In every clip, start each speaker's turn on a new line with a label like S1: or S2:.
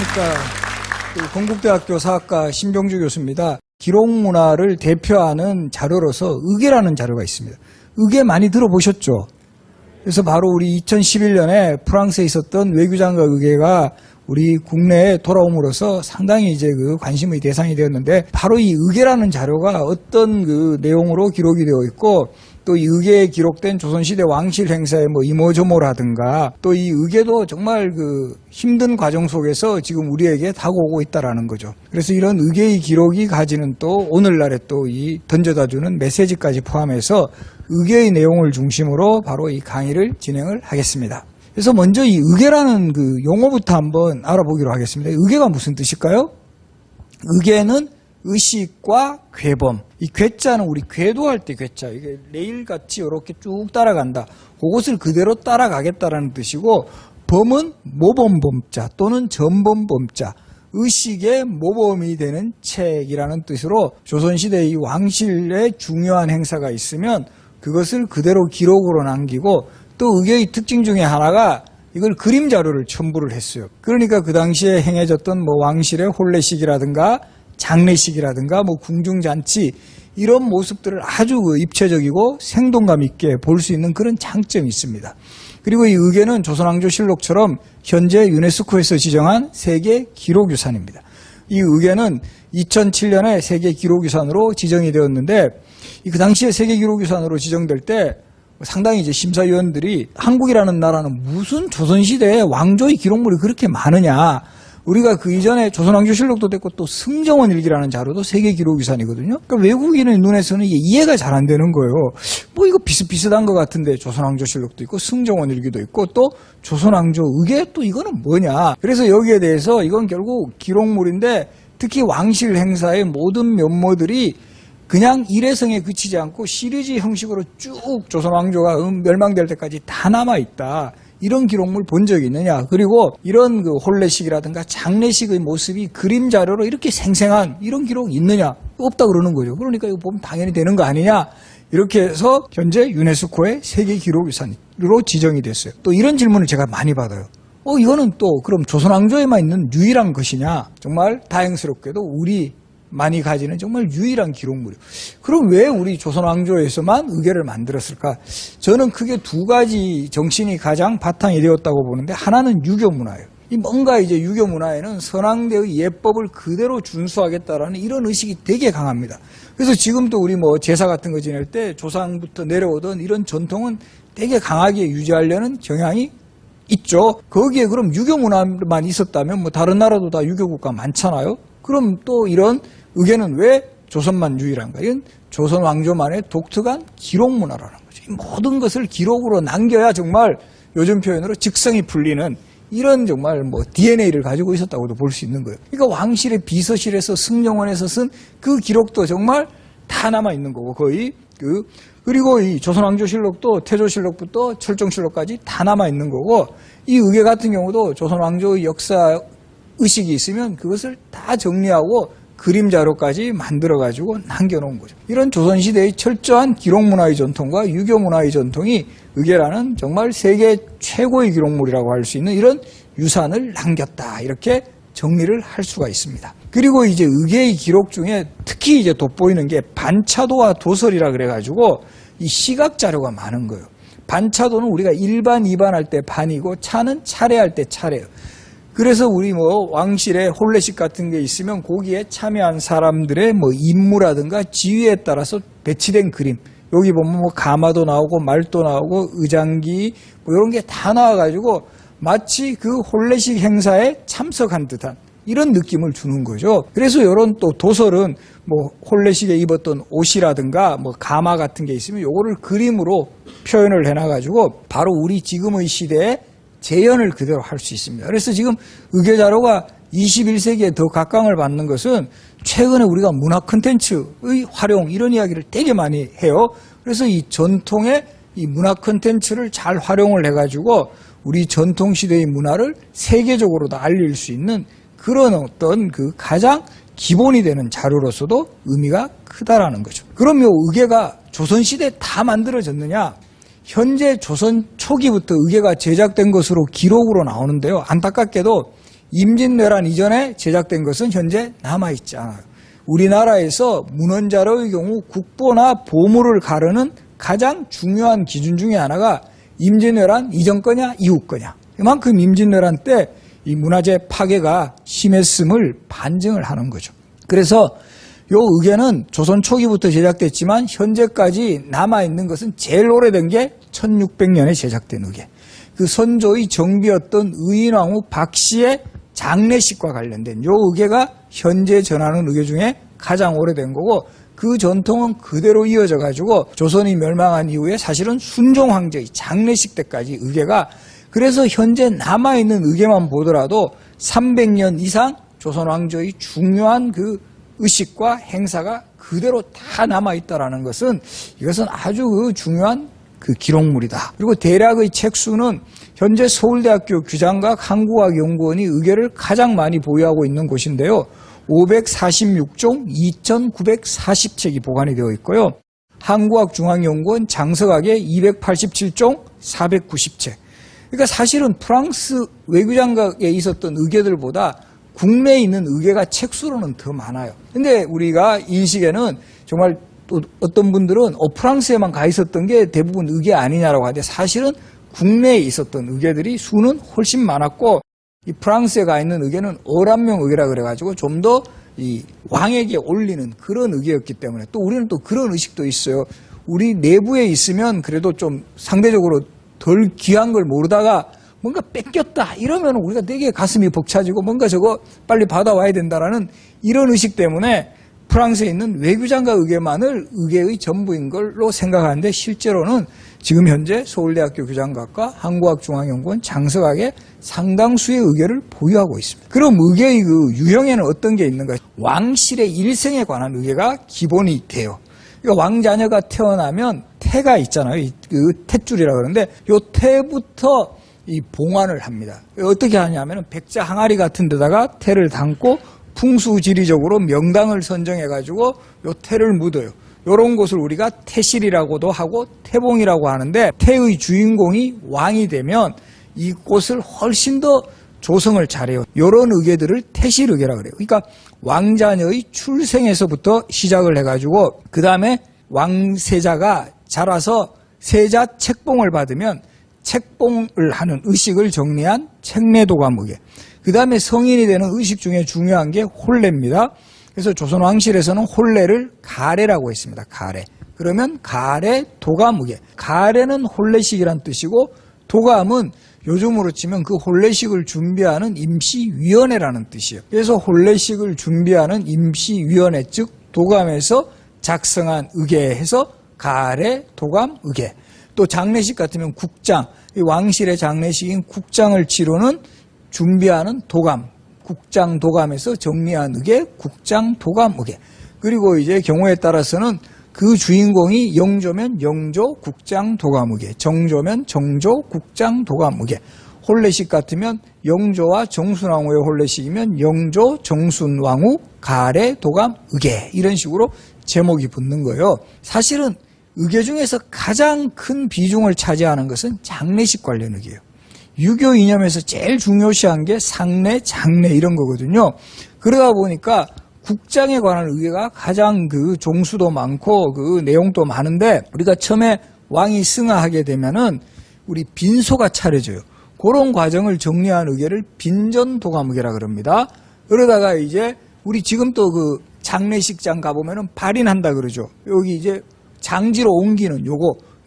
S1: 안녕하십니까. 건국대학교 사학과 신병주 교수입니다. 기록문화를 대표하는 자료로서 의계라는 자료가 있습니다. 의계 많이 들어보셨죠? 그래서 바로 우리 2011년에 프랑스에 있었던 외교장관 의계가 우리 국내에 돌아옴으로써 상당히 이제 그 관심의 대상이 되었는데, 바로 이 의계라는 자료가 어떤 그 내용으로 기록이 되어 있고, 또 이 의계에 기록된 조선시대 왕실 행사의 뭐 이모저모라든가, 또 이 의계도 정말 그 힘든 과정 속에서 지금 우리에게 다가오고 있다라는 거죠. 그래서 이런 의계의 기록이 가지는 또 오늘날에 또 이 던져다주는 메시지까지 포함해서 의계의 내용을 중심으로 바로 이 강의를 진행을 하겠습니다. 그래서 먼저 이 의계라는 그 용어부터 한번 알아보기로 하겠습니다. 의계가 무슨 뜻일까요? 의계는 의식과 궤범. 이 궤자는 우리 궤도할 때 궤자. 이게 레일같이 이렇게 쭉 따라간다. 그것을 그대로 따라가겠다라는 뜻이고, 범은 모범범자 또는 전범범자. 의식의 모범이 되는 책이라는 뜻으로 조선시대의 왕실의 중요한 행사가 있으면 그것을 그대로 기록으로 남기고, 또 의계의 특징 중에 하나가 이걸 그림 자료를 첨부를 했어요. 그러니까 그 당시에 행해졌던 뭐 왕실의 혼례식이라든가 장례식이라든가 뭐 궁중잔치, 이런 모습들을 아주 그 입체적이고 생동감 있게 볼 수 있는 그런 장점이 있습니다. 그리고 이 의계는 조선왕조실록처럼 현재 유네스코에서 지정한 세계 기록유산입니다. 이 의계는 2007년에 세계 기록유산으로 지정이 되었는데, 그 당시에 세계 기록유산으로 지정될 때 상당히 이제 심사위원들이 한국이라는 나라는 무슨 조선시대에 왕조의 기록물이 그렇게 많으냐. 우리가 그 이전에 조선왕조실록도 됐고 또 승정원일기라는 자료도 세계 기록유산이거든요. 그러니까 외국인의 눈에서는 이게 이해가 잘 안 되는 거예요. 뭐 이거 비슷비슷한 것 같은데 조선왕조실록도 있고 승정원일기도 있고 또 조선왕조 의계, 또 이거는 뭐냐. 그래서 여기에 대해서 이건 결국 기록물인데, 특히 왕실 행사의 모든 면모들이 그냥 일회성에 그치지 않고 시리즈 형식으로 쭉 조선왕조가 멸망될 때까지 다 남아있다. 이런 기록물 본 적이 있느냐. 그리고 이런 그 혼례식이라든가 장례식의 모습이 그림 자료로 이렇게 생생한 이런 기록이 있느냐. 없다 그러는 거죠. 그러니까 이거 보면 당연히 되는 거 아니냐. 이렇게 해서 현재 유네스코의 세계 기록유산으로 지정이 됐어요. 또 이런 질문을 제가 많이 받아요. 이거는 또 그럼 조선왕조에만 있는 유일한 것이냐. 정말 다행스럽게도 우리 많이 가지는 정말 유일한 기록물이에요. 그럼 왜 우리 조선왕조에서만 의계를 만들었을까? 저는 크게 두 가지 정신이 가장 바탕이 되었다고 보는데, 하나는 유교문화예요. 이 뭔가 이제 유교문화에는 선왕대의 예법을 그대로 준수하겠다라는 이런 의식이 되게 강합니다. 그래서 지금도 우리 뭐 제사 같은 거 지낼 때 조상부터 내려오던 이런 전통은 되게 강하게 유지하려는 경향이 있죠. 거기에 그럼 유교문화만 있었다면 뭐 다른 나라도 다 유교국가 많잖아요. 그럼 또 이런 의계는 왜 조선만 유일한가? 이건 조선 왕조만의 독특한 기록 문화라는 거죠. 이 모든 것을 기록으로 남겨야 정말 요즘 표현으로 직성이 풀리는 이런 정말 뭐 DNA를 가지고 있었다고도 볼 수 있는 거예요. 그러니까 왕실의 비서실에서 승정원에서 쓴 그 기록도 정말 다 남아 있는 거고, 거의 그리고 이 조선왕조실록도 태조실록부터 철종실록까지 다 남아 있는 거고, 이 의계 같은 경우도 조선 왕조의 역사 의식이 있으면 그것을 다 정리하고 그림 자료까지 만들어가지고 남겨놓은 거죠. 이런 조선시대의 철저한 기록문화의 전통과 유교문화의 전통이 의계라는 정말 세계 최고의 기록물이라고 할 수 있는 이런 유산을 남겼다. 이렇게 정리를 할 수가 있습니다. 그리고 이제 의계의 기록 중에 특히 이제 돋보이는 게 반차도와 도설이라 그래가지고 이 시각 자료가 많은 거예요. 반차도는 우리가 1반, 2반 할 때 반이고, 차는 차례할 때 차례예요. 그래서 우리 뭐 왕실의 혼례식 같은 게 있으면 거기에 참여한 사람들의 뭐 임무라든가 지위에 따라서 배치된 그림, 여기 보면 뭐 가마도 나오고 말도 나오고 의장기 뭐 이런 게 다 나와가지고 마치 그 혼례식 행사에 참석한 듯한 이런 느낌을 주는 거죠. 그래서 이런 또 도설은 뭐 혼례식에 입었던 옷이라든가 뭐 가마 같은 게 있으면 요거를 그림으로 표현을 해놔가지고 바로 우리 지금의 시대에 재현을 그대로 할 수 있습니다. 그래서 지금 의계 자료가 21세기에 더 각광을 받는 것은 최근에 우리가 문화 콘텐츠의 활용, 이런 이야기를 되게 많이 해요. 그래서 이 전통의 이 문화 콘텐츠를 잘 활용을 해가지고 우리 전통시대의 문화를 세계적으로도 알릴 수 있는 그런 어떤 그 가장 기본이 되는 자료로서도 의미가 크다라는 거죠. 그러면 의계가 조선시대에 다 만들어졌느냐? 현재 조선 초기부터 의계가 제작된 것으로 기록으로 나오는데요. 안타깝게도 임진왜란 이전에 제작된 것은 현재 남아있지 않아요. 우리나라에서 문헌자료의 경우 국보나 보물을 가르는 가장 중요한 기준 중에 하나가 임진왜란 이전 거냐 이후 거냐. 그만큼 임진왜란 때 이 문화재 파괴가 심했음을 반증을 하는 거죠. 그래서 요 의궤는 조선 초기부터 제작됐지만 현재까지 남아있는 것은 제일 오래된 게 1600년에 제작된 의궤. 그 선조의 정비였던 의인왕후 박씨의 장례식과 관련된 요 의궤가 현재 전하는 의궤 중에 가장 오래된 거고, 그 전통은 그대로 이어져 가지고 조선이 멸망한 이후에 사실은 순종 황제의 장례식 때까지 의궤가, 그래서 현재 남아있는 의궤만 보더라도 300년 이상 조선 왕조의 중요한 그 의식과 행사가 그대로 다 남아있다라는 것은, 이것은 아주 중요한 그 기록물이다. 그리고 대략의 책수는 현재 서울대학교 규장각 한국학연구원이 의궤를 가장 많이 보유하고 있는 곳인데요. 546종 2940책이 보관이 되어 있고요. 한국학중앙연구원 장서각에 287종 490책. 그러니까 사실은 프랑스 외교장각에 있었던 의궤들보다 국내에 있는 의궤가 책수로는 더 많아요. 근데 우리가 인식에는 정말 또 어떤 분들은 프랑스에만 가 있었던 게 대부분 의궤 아니냐라고 하는데, 사실은 국내에 있었던 의궤들이 수는 훨씬 많았고, 이 프랑스에 가 있는 의궤는 어란명 의궤라 그래가지고 좀 더 이 왕에게 올리는 그런 의궤였기 때문에, 또 우리는 또 그런 의식도 있어요. 우리 내부에 있으면 그래도 좀 상대적으로 덜 귀한 걸 모르다가 뭔가 뺏겼다 이러면 우리가 되게 가슴이 벅차지고 뭔가 저거 빨리 받아와야 된다라는 이런 의식 때문에 프랑스에 있는 외교장각 의궤만을 의궤의 전부인 걸로 생각하는데, 실제로는 지금 현재 서울대학교 규장각과 한국학중앙연구원 장서각에 상당수의 의궤를 보유하고 있습니다. 그럼 의궤의 그 유형에는 어떤 게 있는가? 왕실의 일생에 관한 의궤가 기본이 돼요. 그러니까 왕자녀가 태어나면 태가 있잖아요. 그 탯줄이라 그러는데 요 태부터 이 봉환을 합니다. 어떻게 하냐면은 백자 항아리 같은 데다가 태를 담고 풍수지리적으로 명당을 선정해가지고 요 태를 묻어요. 요런 곳을 우리가 태실이라고도 하고 태봉이라고 하는데, 태의 주인공이 왕이 되면 이 꽃을 훨씬 더 조성을 잘해요. 요런 의궤들을 태실의궤라 그래요. 그러니까 왕자녀의 출생에서부터 시작을 해가지고 그 다음에 왕세자가 자라서 세자 책봉을 받으면 책봉을 하는 의식을 정리한 책례도감 의궤. 그 다음에 성인이 되는 의식 중에 중요한 게 혼례입니다. 그래서 조선 왕실에서는 혼례를 가례라고 했습니다. 가례. 그러면 가례 도감 의궤. 가례는 혼례식이란 뜻이고, 도감은 요즘으로 치면 그 혼례식을 준비하는 임시위원회라는 뜻이에요. 그래서 혼례식을 준비하는 임시위원회, 즉 도감에서 작성한 의궤해서 가례 도감 의궤. 또 장례식 같으면 국장, 왕실의 장례식인 국장을 치르는 준비하는 도감, 국장 도감에서 정리한 의궤, 국장 도감 의궤. 그리고 이제 경우에 따라서는 그 주인공이 영조면 영조 국장 도감 의궤, 정조면 정조 국장 도감 의궤. 혼례식 같으면 영조와 정순왕후의 혼례식이면 영조 정순왕후 가례 도감 의궤, 이런 식으로 제목이 붙는 거예요. 사실은 의궤 중에서 가장 큰 비중을 차지하는 것은 장례식 관련 의궤예요. 유교 이념에서 제일 중요시한 게 상례, 장례 이런 거거든요. 그러다 보니까 국장에 관한 의궤가 가장 그 종수도 많고 그 내용도 많은데, 우리가 처음에 왕이 승하하게 되면은 우리 빈소가 차려져요. 그런 과정을 정리한 의궤를 빈전도감 의궤라 그럽니다. 그러다가 이제 우리 지금 또 그 장례식장 가보면은 발인한다 그러죠. 여기 이제 장지로 옮기는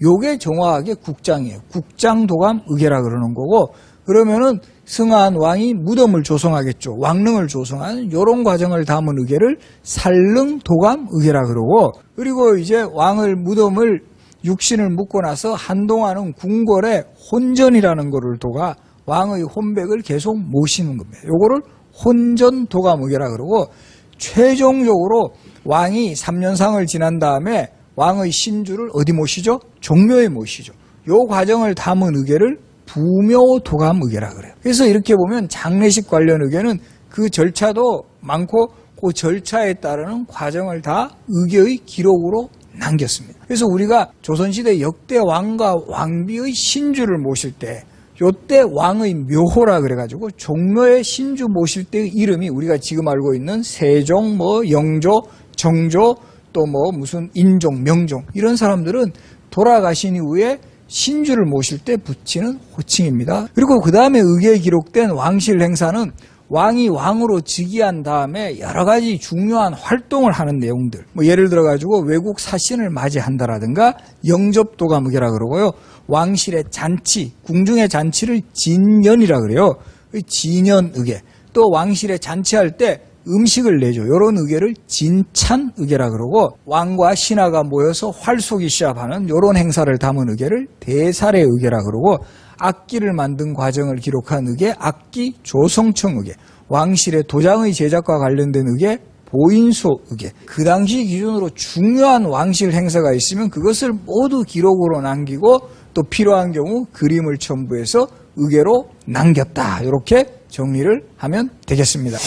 S1: 요게 정확하게 국장이에요. 국장도감 의궤라 그러는 거고, 그러면은 승하한 왕이 무덤을 조성하겠죠. 왕릉을 조성하는 요런 과정을 담은 의궤를 살릉도감 의궤라 그러고, 그리고 이제 왕을 무덤을 육신을 묻고 나서 한동안은 궁궐에 혼전이라는 거를 도가 왕의 혼백을 계속 모시는 겁니다. 요거를 혼전도감 의궤라 그러고, 최종적으로 왕이 3년상을 지난 다음에 왕의 신주를 어디 모시죠? 종묘에 모시죠. 요 과정을 담은 의궤를 부묘도감 의궤라 그래요. 그래서 이렇게 보면 장례식 관련 의궤는 그 절차도 많고 그 절차에 따르는 과정을 다 의궤의 기록으로 남겼습니다. 그래서 우리가 조선시대 역대 왕과 왕비의 신주를 모실 때 요때 왕의 묘호라 그래가지고 종묘에 신주 모실 때의 이름이 우리가 지금 알고 있는 세종, 영조, 정조, 또 무슨 인종, 명종 이런 사람들은 돌아가신 이후에 신주를 모실 때 붙이는 호칭입니다. 그리고 그 다음에 의계에 기록된 왕실 행사는 왕이 왕으로 즉위한 다음에 여러 가지 중요한 활동을 하는 내용들. 예를 들어가지고 외국 사신을 맞이한다라든가 영접도감의계라 그러고요. 왕실의 잔치, 궁중의 잔치를 진연이라 그래요. 진연의계. 또 왕실에 잔치할 때 음식을 내죠. 이런 의계를 진찬의계라 그러고 왕과 신하가 모여서 활쏘기 시합하는 이런 행사를 담은 의계를 대사례의계라 그러고 악기를 만든 과정을 기록한 의계 악기 조성청 의계 왕실의 도장의 제작과 관련된 의계 보인소 의계 그 당시 기준으로 중요한 왕실 행사가 있으면 그것을 모두 기록으로 남기고 또 필요한 경우 그림을 첨부해서 의계로 남겼다. 이렇게 정리를 하면 되겠습니다.